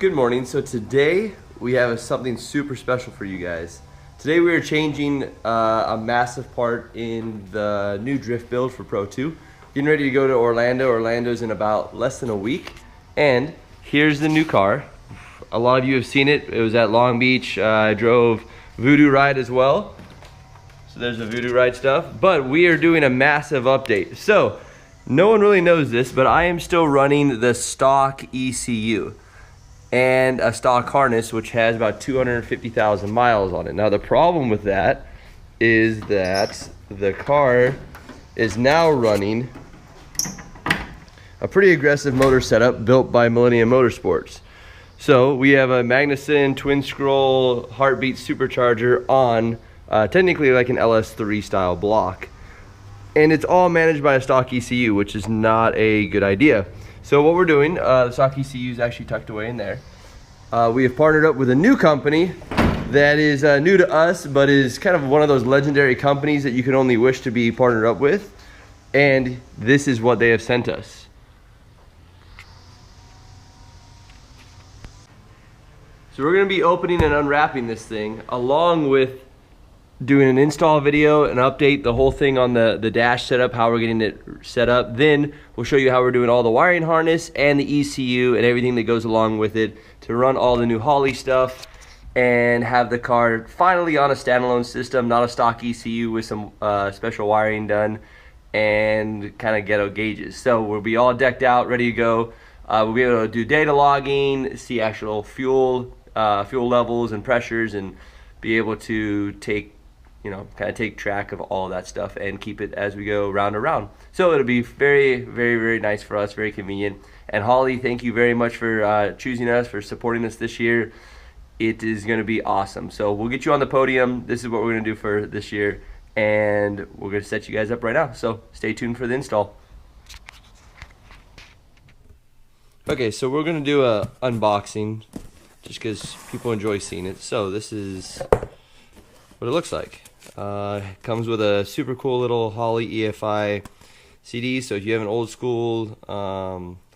Good morning. So today we have something super special for you guys. Today we are changing a massive part in the new drift build for Pro 2. Getting ready to go to Orlando. Orlando's in about less than a week. And here's the new car. A lot of you have seen it. It was at Long Beach. I drove Voodoo Ride as well. So there's the Voodoo Ride stuff. But we are doing a massive update. So no one really knows this, but I am still running the stock ECU and a stock harness, which has about 250,000 miles on it. Now the problem with that is that the car is now running a pretty aggressive motor setup built by Millennium Motorsports. So we have a Magnuson twin scroll heartbeat supercharger on technically like an LS3 style block. And it's all managed by a stock ECU, which is not a good idea. So what we're doing, the stock ECU is actually tucked away in there. We have partnered up with a new company that is new to us, but is kind of one of those legendary companies that you can only wish to be partnered up with. And this is what they have sent us. So we're gonna be opening and unwrapping this thing, along with doing an install video, an update, the whole thing on the dash setup, how we're getting it set up. Then we'll show you how we're doing all the wiring harness and the ECU and everything that goes along with it to run all the new Holley stuff and have the car finally on a standalone system, not a stock ECU with some special wiring done and kind of ghetto gauges. So we'll be all decked out, ready to go. We'll be able to do data logging, see actual fuel levels and pressures, and be able to take track of all of that stuff and keep it as we go round and round. So it'll be very, very, very nice for us, very convenient. And Holley, thank you very much for choosing us, for supporting us this year. It is going to be awesome. So we'll get you on the podium. This is what we're going to do for this year, and we're going to set you guys up right now. So stay tuned for the install. Okay, so we're going to do a unboxing just because people enjoy seeing it. So this is what it looks like. It comes with a super cool little Holley EFI CD, so if you have an old school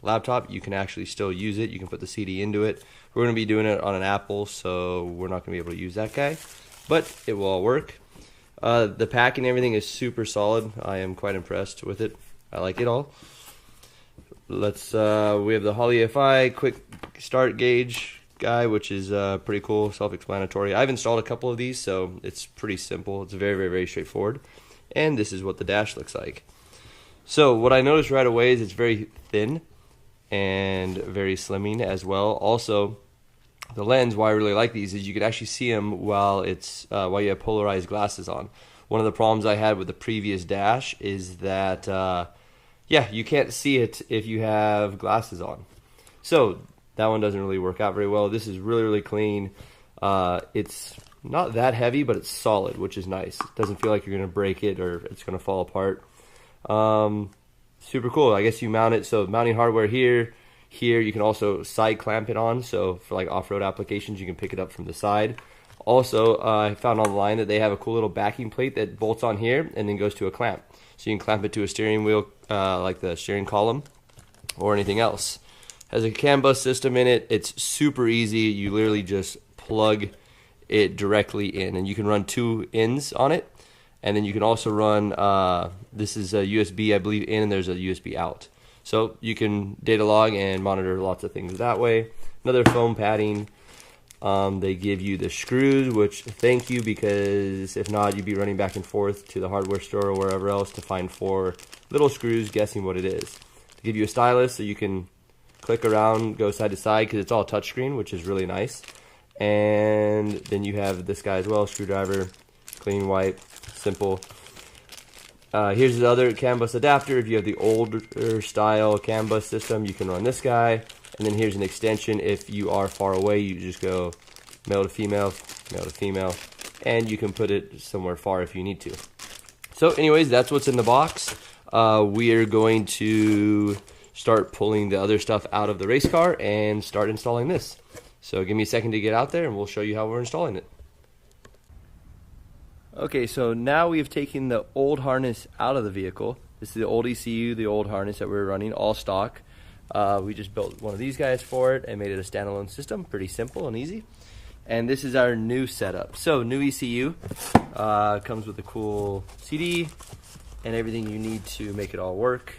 laptop, you can actually still use it. You can put the CD into it. We're going to be doing it on an Apple, so we're not going to be able to use that guy, but it will all work. The pack and everything is super solid. I am quite impressed with it. I like it all. We have the Holley EFI quick start gauge guy, which is pretty cool, self-explanatory. I've installed a couple of these, so it's pretty simple. It's very, very, very straightforward. And this is what the dash looks like. So what I noticed right away is it's very thin and very slimming as well. Also, the lens, why I really like these is you can actually see them while you have polarized glasses on. One of the problems I had with the previous dash is that you can't see it if you have glasses on. So that one doesn't really work out very well. This is really, really clean. It's not that heavy, but it's solid, which is nice. It doesn't feel like you're going to break it or it's going to fall apart. Super cool. I guess you mount it. So mounting hardware here. You can also side clamp it on. So for like off-road applications, you can pick it up from the side. Also, I found online that they have a cool little backing plate that bolts on here and then goes to a clamp. So you can clamp it to a steering wheel, like the steering column or anything else. Has a CAN bus system in it. It's super easy. You literally just plug it directly in, and you can run 2 ins on it. And then you can also run, this is a USB, I believe, in, and there's a USB out. So you can data log and monitor lots of things that way. Another foam padding. They give you the screws, which thank you, because if not, you'd be running back and forth to the hardware store or wherever else to find 4 little screws, guessing what it is. They give you a stylus so you can click around, go side to side, because it's all touchscreen, which is really nice. And then you have this guy as well, screwdriver, clean, white, simple. Here's the other CAN bus adapter. If you have the older style CAN bus system, you can run this guy. And then here's an extension. If you are far away, you just go male to female, and you can put it somewhere far if you need to. So anyways, that's what's in the box. We are going to start pulling the other stuff out of the race car and start installing this. So give me a second to get out there and we'll show you how we're installing it. Okay, so now we've taken the old harness out of the vehicle. This is the old ECU, the old harness that we're running, all stock. We just built one of these guys for it and made it a standalone system. Pretty simple and easy. And this is our new setup. So new ECU, comes with a cool CD and everything you need to make it all work.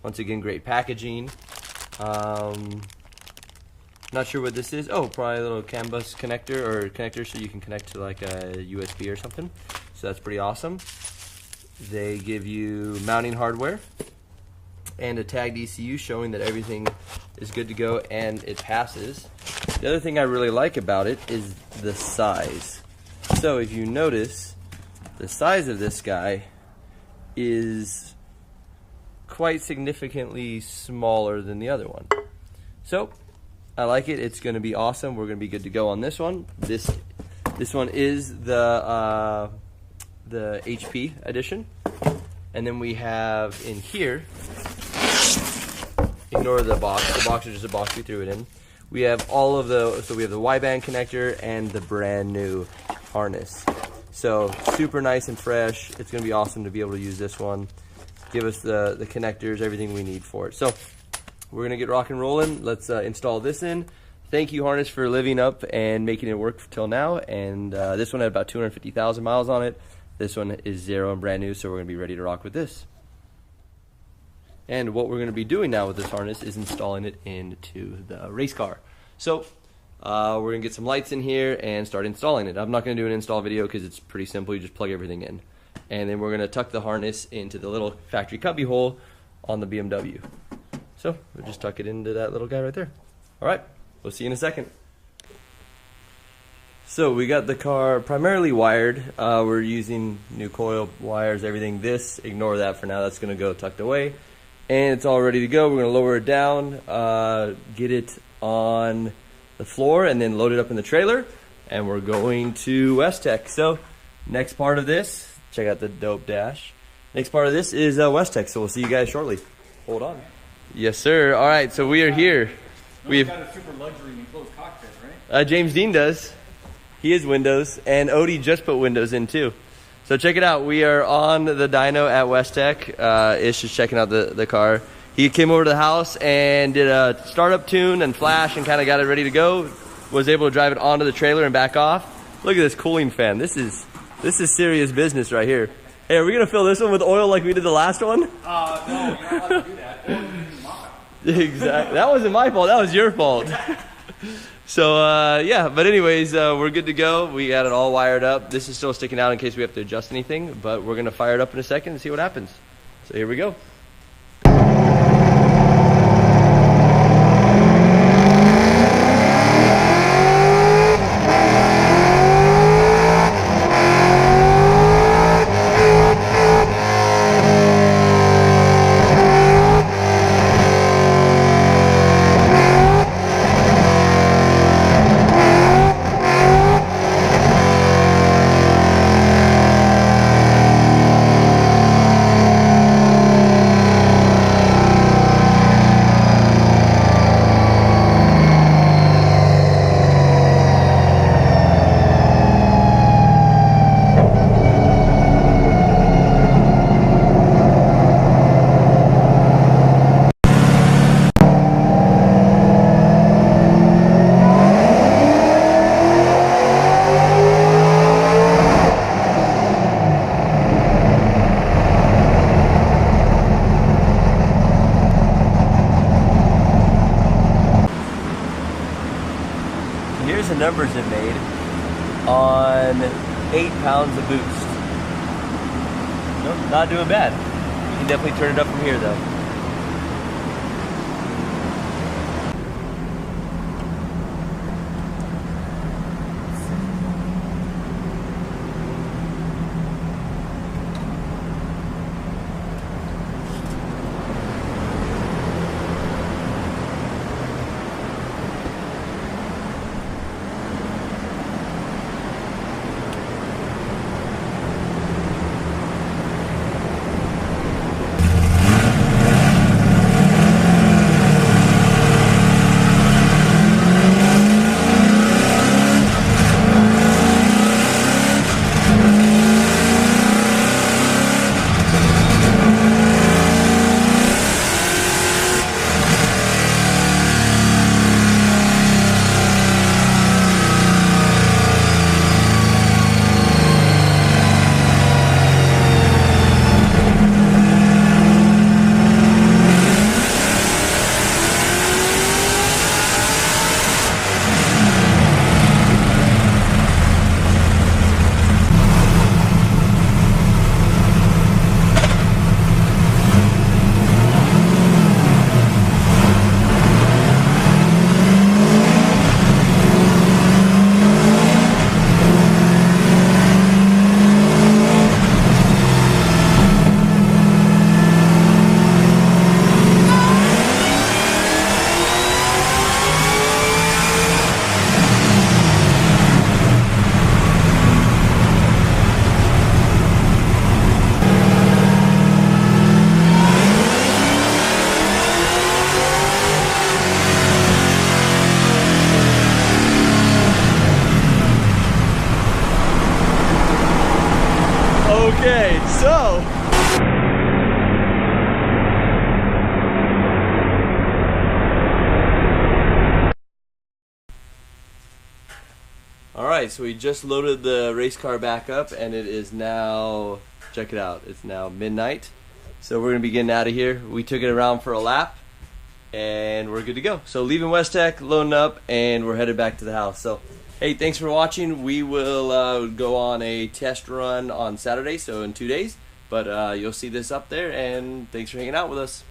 Once again, great packaging. Not sure what this is. Oh, probably a little CAN bus connector so you can connect to like a USB or something. So that's pretty awesome. They give you mounting hardware and a tagged ECU showing that everything is good to go and it passes. The other thing I really like about it is the size. So if you notice, the size of this guy is quite significantly smaller than the other one. So I like it. It's going to be awesome. We're going to be good to go on this one. This one is the HP edition, and then we have in here. Ignore the box. The box is just a box we threw it in. We have all of the. So we have the Y-band connector and the brand new harness. So super nice and fresh. It's going to be awesome to be able to use this one. Give us the connectors, everything we need for it. So we're going to get rock and rolling. Let's install this in. Thank you, harness, for living up and making it work till now. And this one had about 250,000 miles on it. This one is 0 and brand new, so we're going to be ready to rock with this. And what we're going to be doing now with this harness is installing it into the race car. So we're going to get some lights in here and start installing it. I'm not going to do an install video because it's pretty simple. You just plug everything in. And then we're going to tuck the harness into the little factory cubby hole on the BMW. So we'll just tuck it into that little guy right there. All right, we'll see you in a second. So we got the car primarily wired. We're using new coil wires, everything. This, ignore that for now. That's going to go tucked away. And it's all ready to go. We're going to lower it down, get it on the floor, and then load it up in the trailer. And we're going to Westech. So next part of this, check out the dope dash. Next part of this is Westech. So we'll see you guys shortly. Hold on. Yes, sir. All right, so we are here. We've got a super luxury enclosed cockpit, right? James Dean does. He is Windows, and Odie just put Windows in too. So check it out. We are on the dyno at Westech. Ish just checking out the car. He came over to the house and did a startup tune and flash and kind of got it ready to go. Was able to drive it onto the trailer and back off. Look at this cooling fan. This is serious business right here. Hey, are we gonna fill this one with oil like we did the last one? No, you're not allowed to do that. Exactly. That wasn't my fault. That was your fault. So yeah, but anyways, we're good to go. We got it all wired up. This is still sticking out in case we have to adjust anything, but we're gonna fire it up in a second and see what happens. So here we go. Here's the numbers it made on 8 pounds of boost. Nope, not doing bad. You can definitely turn it up from here though. So alright, so we just loaded the race car back up, and it is now, check it out, it's now midnight. So we're going to be getting out of here. We took it around for a lap, and we're good to go. So leaving West Tech, loading up, and we're headed back to the house. So, hey, thanks for watching. We will go on a test run on Saturday, so in 2 days. But you'll see this up there, and thanks for hanging out with us.